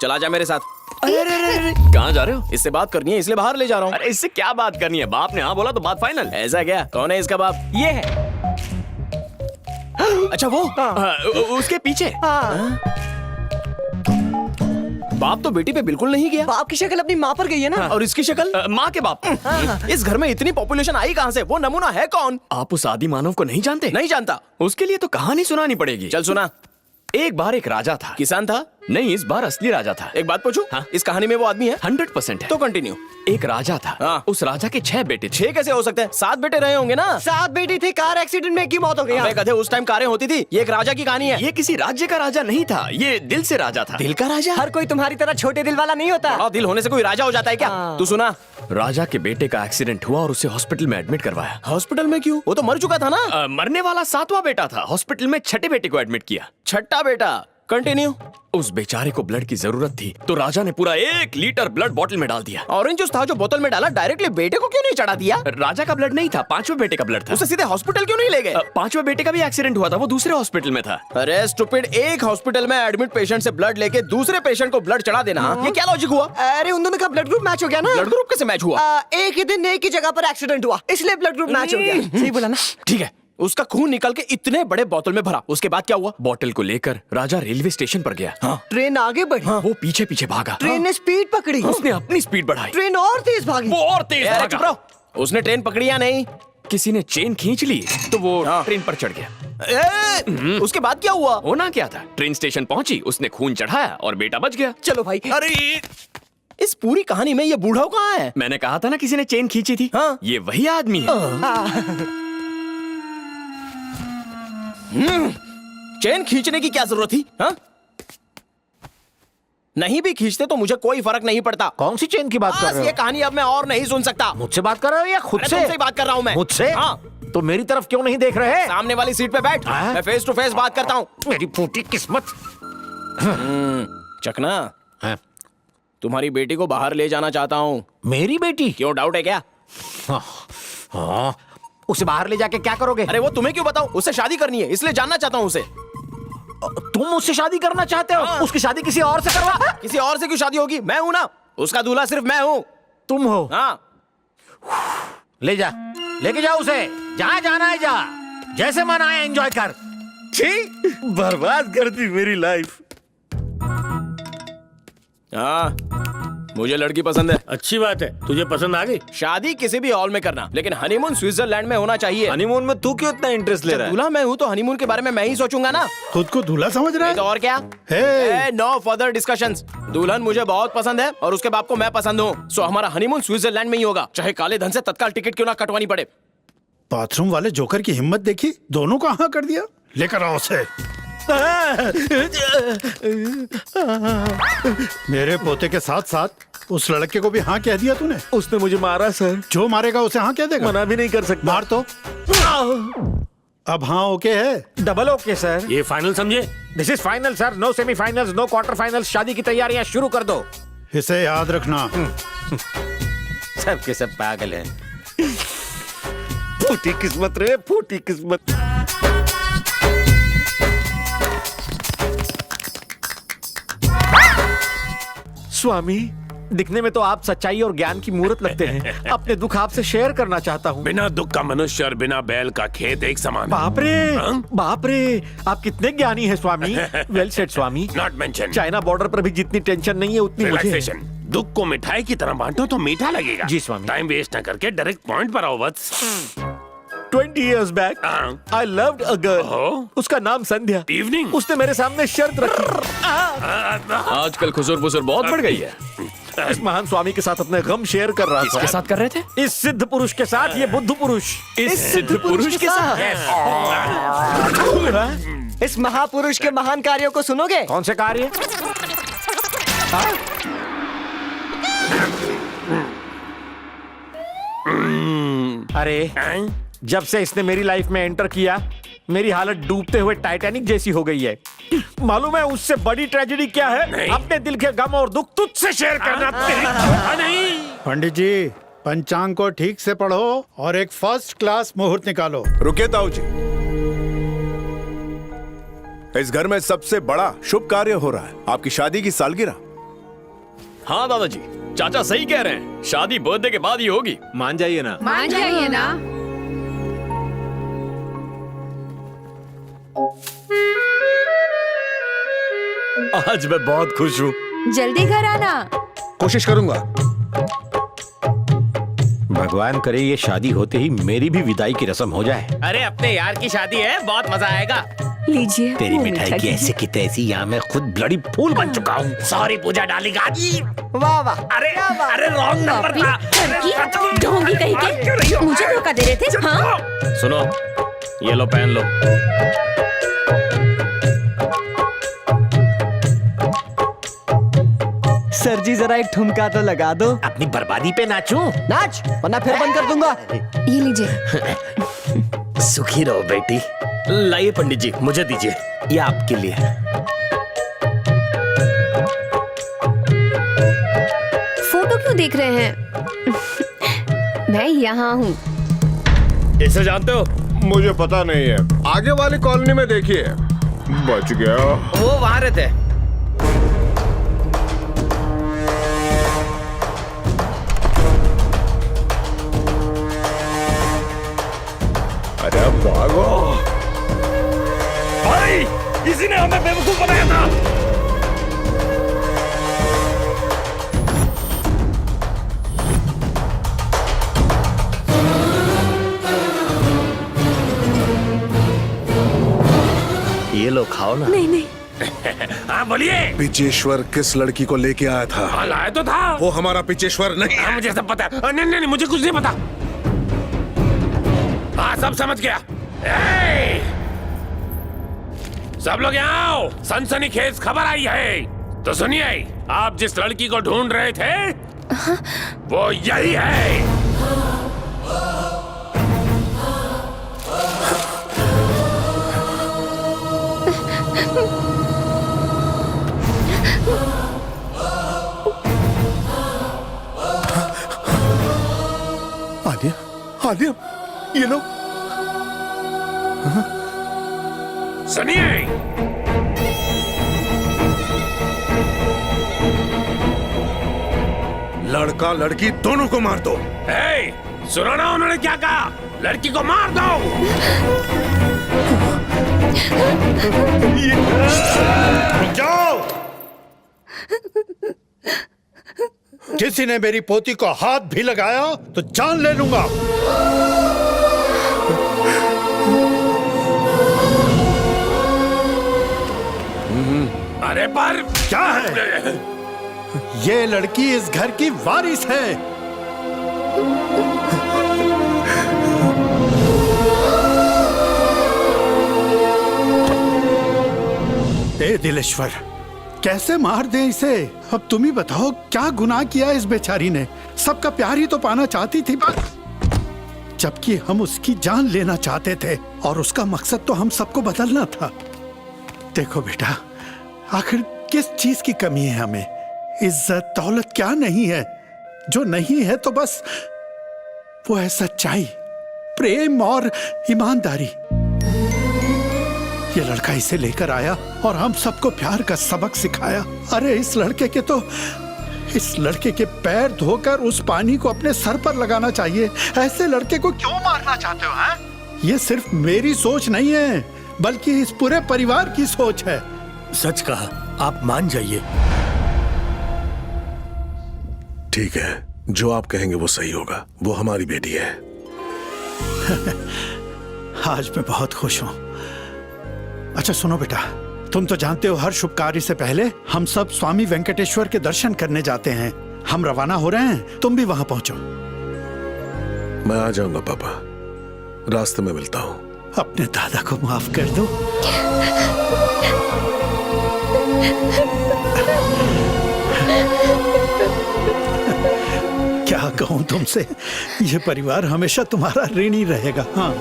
चला जा मेरे साथ। अरे अरे अरे अरे, कहाँ जा रहे हो? इससे बात करनी है इसलिए बाहर ले जा रहा हूँ। अरे इससे क्या बात करनी है? बाप ने हाँ बोला तो बात फाइनल। ऐसा क्या? कौन है इसका बाप? ये है। अच्छा वो उसके पीछे। बाप तो बेटी पे बिल्कुल नहीं गया। बाप की शक्ल अपनी माँ पर गई है ना। और इसकी शक्ल माँ के बाप। इस घर में इतनी पॉपुलेशन आई कहाँ से? वो नमूना है कौन? आप उस आदि मानव को नहीं जानते? नहीं जानता। उसके लिए तो कहानी सुनानी पड़ेगी। चल सुना। एक बार एक राजा था। किसान था? नहीं, इस बार असली राजा था। एक बात पूछूं? हाँ? इस कहानी में वो आदमी है? 100% है। तो कंटिन्यू। एक राजा था। हाँ। उस राजा के 6 बेटे थे। 6 कैसे हो सकते हैं? 7 बेटे रहे होंगे ना। 7 बेटी थी, कार एक्सीडेंट में एक की मौत हो गई। अबे गधे, उस टाइम कारें होती थी। ये एक राजा की कहानी है। ये किसी राज्य का राजा नहीं था, ये दिल से राजा था। दिल का राजा? हर कोई तुम्हारी तरह छोटे दिल वाला नहीं होता। बड़ा दिल होने से कोई राजा हो जाता है क्या? हाँ। तू सुना। राजा के बेटे का एक्सीडेंट हुआ और उसे हॉस्पिटल में एडमिट करवाया। हॉस्पिटल में क्यों? वो तो मर चुका था ना। मरने वाला 7वां बेटा था। हॉस्पिटल में छठे बेटे को एडमिट किया। छठा बेटा। कंटिन्यू। उस बेचारे को ब्लड की जरूरत थी तो राजा ने पूरा 1 लीटर ब्लड बॉटल में डाल दिया। ऑरेंज जूस था जो बोतल में डाला, डायरेक्टली बेटे को क्यों नहीं चढ़ा दिया? राजा का ब्लड नहीं था, 5वें बेटे का ब्लड था। उसे सीधे हॉस्पिटल क्यों नहीं ले गए? 5वें बेटे का भी एक्सीडेंट हुआ था, वो दूसरे हॉस्पिटल में था। अरे स्टूपिड, एक हॉस्पिटल में एडमिट पेशेंट से ब्लड लेके दूसरे पेशेंट को ब्लड चढ़ा देना, ये क्या लॉजिक हुआ? अरे उन दोनों का ब्लड ग्रुप मैच हो गया ना। ब्लड ग्रुप कैसे मैच हुआ? एक ही दिन एक ही जगह पर एक्सीडेंट हुआ, इसलिए ब्लड ग्रुप मैच हो गया। सही बोला ना? ठीक है, उसका खून निकल के इतने बड़े बोतल में भरा, उसके बाद क्या हुआ? बॉटल को लेकर राजा रेलवे स्टेशन पर गया। ट्रेन आगे बढ़ी। वो पीछे पीछे भागा। ट्रेन ने स्पीड पकड़ी। उसने अपनी स्पीड बढ़ाई। ट्रेन और तेज भागी। वो और तेज अरे चुप भागा। रहो। उसने ट्रेन पकड़ी या नहीं? किसी ने चेन खींच ली तो वो ट्रेन पर चढ़ गया। उसके बाद क्या हुआ? होना क्या था, ट्रेन स्टेशन पहुंची, उसने खून चढ़ाया और बेटा बच गया। चलो भाई। अरे इस पूरी कहानी में ये बूढ़ा कहाँ है? मैंने कहा था ना किसी ने चेन खींची थी। हाँ। ये वही आदमी है। चेन खींचने की क्या जरूरत थी? हाँ? नहीं भी खींचते तो मुझे कोई फर्क नहीं पड़ता। कौन सी चेन की बात कर बस रहे ये हो? कहानी अब मैं और नहीं सुन सकता। मुझसे बात कर रहे हो या खुद अरे से? तुमसे ही बात कर रहा हूँ मैं। मुझसे? हाँ। तो मेरी तरफ क्यों नहीं देख रहे? सामने वाली सीट पे बैठ। हाँ? मैं फेस टू फेस बात करता हूँ। मेरी फूटी किस्मत। चकना, हाँ? तुम्हारी बेटी को बाहर ले जाना चाहता हूँ। मेरी बेटी? क्यों, डाउट है क्या? हाँ, उसे बाहर ले जाके क्या करोगे? अरे वो तुम्हें क्यों बताऊं? उससे शादी करनी है इसलिए जानना चाहता हूँ उसे। तुम उससे शादी करना चाहते हो? हाँ। उसकी शादी किसी और से करवा। किसी और से क्यों शादी होगी? मैं हूं ना उसका दूल्हा, सिर्फ मैं हूँ। तुम हो? हाँ। ले जा, लेके जा उसे, जहाँ जाना है जा, जैसे मन आए एंजॉय कर। छी, बर्बाद कर दी मेरी लाइफ। हाँ, मुझे लड़की पसंद है। अच्छी बात है, तुझे पसंद आ गई। शादी किसी भी हॉल में करना, लेकिन हनीमून स्विट्जरलैंड में होना चाहिए। हनीमून में तू क्यों इतना इंटरेस्ट ले रहा है? दूल्हा मैं हूँ तो हनीमून के बारे में मैं ही सोचूंगा ना। खुद को दूल्हा समझ रहा नहीं तो है? और क्या? हे! No further discussions. दुल्हन मुझे बहुत पसंद है और उसके बाप को मैं पसंद हूँ। सो हमारा हनीमून स्विट्जरलैंड में ही होगा, चाहे काले धन से तत्काल टिकट क्यों ना कटवानी पड़े। बाथरूम वाले जोकर की हिम्मत देखी, दोनों को हाँ कर दिया। लेकर आओ उसे। मेरे पोते के साथ साथ उस लड़के को भी हाँ कह दिया तूने। उसने मुझे मारा सर। जो मारेगा उसे हाँ कह देगा? मना भी नहीं कर सकता। मार तो। अब हाँ ओके है? Double okay sir. ये फाइनल समझे? This is final sir, no semifinals, no quarter finals. शादी की तैयारियां शुरू कर दो। इसे याद रखना। सब के सब पागल हैं। फूटी किस्मत रे, फूटी किस्मत। स्वामी, दिखने में तो आप सच्चाई और ज्ञान की मूर्त लगते हैं। अपने दुख आपसे शेयर करना चाहता हूँ। बिना दुख का मनुष्य और बिना बैल का खेत एक समान। बाप रे, हाँ? बाप रे, आप कितने ज्ञानी हैं स्वामी। वेल सेड स्वामी। Not mention. चाइना बॉर्डर पर भी जितनी टेंशन नहीं है उतनी मुझे है। रिलैक्सेशन। दुख को मिठाई की तरह बांटो तो मीठा लगेगा। जी स्वामी। टाइम वेस्ट न करके डायरेक्ट पॉइंट पर आओ बस। 20 years back, हाँ। I loved a girl. ओह। उसका नाम संध्या। इवनिंग। उसने मेरे सामने शर्त रखी। आजकल खुजूर बुजुर बहुत बढ़ गई है। इस महान स्वामी के साथ अपने गम शेयर कर रहा किसके था। साथ कर रहे थे? इस सिद्ध पुरुष के साथ, ये बुद्ध पुरुष। इस सिद्ध पुरुष के साथ? इस महापुरुष के महान कार्यों को सुनोगे? कौन से कार्य? अरे, जब से इसने मेरी लाइफ में एंटर किया, मेरी हालत डूबते हुए टाइटैनिक जैसी हो गई है। मालूम है उससे बड़ी ट्रेजेडी क्या है? नहीं। अपने दिल के गम और दुख तुझसे शेयर करना। नहीं। पंडित जी, पंचांग को ठीक से पढ़ो और एक फर्स्ट क्लास मुहूर्त निकालो। रुकिए ताऊ जी, इस घर में सबसे बड़ा शुभ कार्य हो रहा है, आपकी शादी की सालगिरह। हाँ दादाजी, चाचा सही कह रहे हैं, शादी बर्थडे के बाद ही होगी। मान जाइए ना। मान जाइए ना। आज मैं बहुत खुश हूँ। जल्दी घर आना। कोशिश करूंगा। भगवान करे ये शादी होते ही मेरी भी विदाई की रस्म हो जाए। अरे अपने यार की शादी है, बहुत मजा आएगा। लीजिए तेरी वो मिठाई की ऐसे की तैसी यहाँ मैं खुद ब्लडी फूल बन चुका हूँ। सॉरी पूजा डार्लिंग। वाह वाह। अरे रॉन्ग नंबर था। लड़की ढोंगी कहीं के मुझे धोखा दे रहे थे। हाँ सुनो, ये लो पहन लो। सर जी जरा एक ठुमका तो लगा दो। अपनी बर्बादी पे नाचूं? नाच, वरना फिर बंद कर दूंगा। ये लीजिए। सुखी रहो बेटी। लाइए पंडित जी, मुझे दीजिए, ये आपके लिए। फोटो क्यों देख रहे हैं? मैं यहाँ हूँ। इसे जानते हो? मुझे पता नहीं है, आगे वाली कॉलोनी में देखिए। बच गया। वो वहां रहते। अरे भागो। भाई, इसी ने हमें बेवकूफ बनाया था। ये लो खाओ ना। नहीं नहीं। हाँ बोलिए। पिचेश्वर किस लड़की को लेके आया था? हाँ लाया तो था। वो हमारा पिचेश्वर नहीं हाँ है। मुझे सब पता है। नहीं नहीं नहीं, मुझे कुछ नहीं पता। हाँ सब समझ गया। ए! सब लोग यहाँ आओ, सनसनीखेज खबर आई है। तो सुनिए, आप जिस लड़की को ढूंढ रहे थे वो यही है। आलिया, आलिया, ये लो। सुनिए, लड़का लड़की दोनों को मार दो। ए, सुनो ना उन्होंने क्या कहा? लड़की को मार दो। जाओ। किसी ने मेरी पोती को हाथ भी लगाया तो जान ले लूंगा। अरे पर क्या है? ये लड़की इस घर की वारिस है। ए दिलेश्वर, कैसे मार दे इसे? अब तुम ही बताओ, क्या गुनाह किया इस बेचारी ने? सबका प्यार ही तो पाना चाहती थी बस, जबकि हम उसकी जान लेना चाहते थे और उसका मकसद तो हम सबको बदलना था। देखो बेटा, आखिर किस चीज की कमी है हमें? इज्जत दौलत क्या नहीं है? जो नहीं है तो बस वो है सच्चाई, प्रेम और ईमानदारी। ये लड़का इसे लेकर आया और हम सबको प्यार का सबक सिखाया। अरे इस लड़के के पैर धोकर उस पानी को अपने सर पर लगाना चाहिए। ऐसे लड़के को क्यों मारना चाहते हो? हैं? ये सिर्फ मेरी सोच नहीं है, बल्कि इस पूरे परिवार की सोच है। सच कहा, आप मान जाइए। ठीक है, जो आप कहेंगे वो सही होगा। वो हमारी बेटी है। आज मैं बहुत खुश हूं। अच्छा सुनो बेटा, तुम तो जानते हो हर शुभ कार्य से पहले हम सब स्वामी वेंकटेश्वर के दर्शन करने जाते हैं। हम रवाना हो रहे हैं, तुम भी वहां पहुंचो। मैं आ जाऊंगा पापा, रास्ते में मिलता हूँ। अपने दादा को माफ कर दो। क्या कहूं तुमसे, ये परिवार हमेशा तुम्हारा ऋणी रहेगा। हाँ।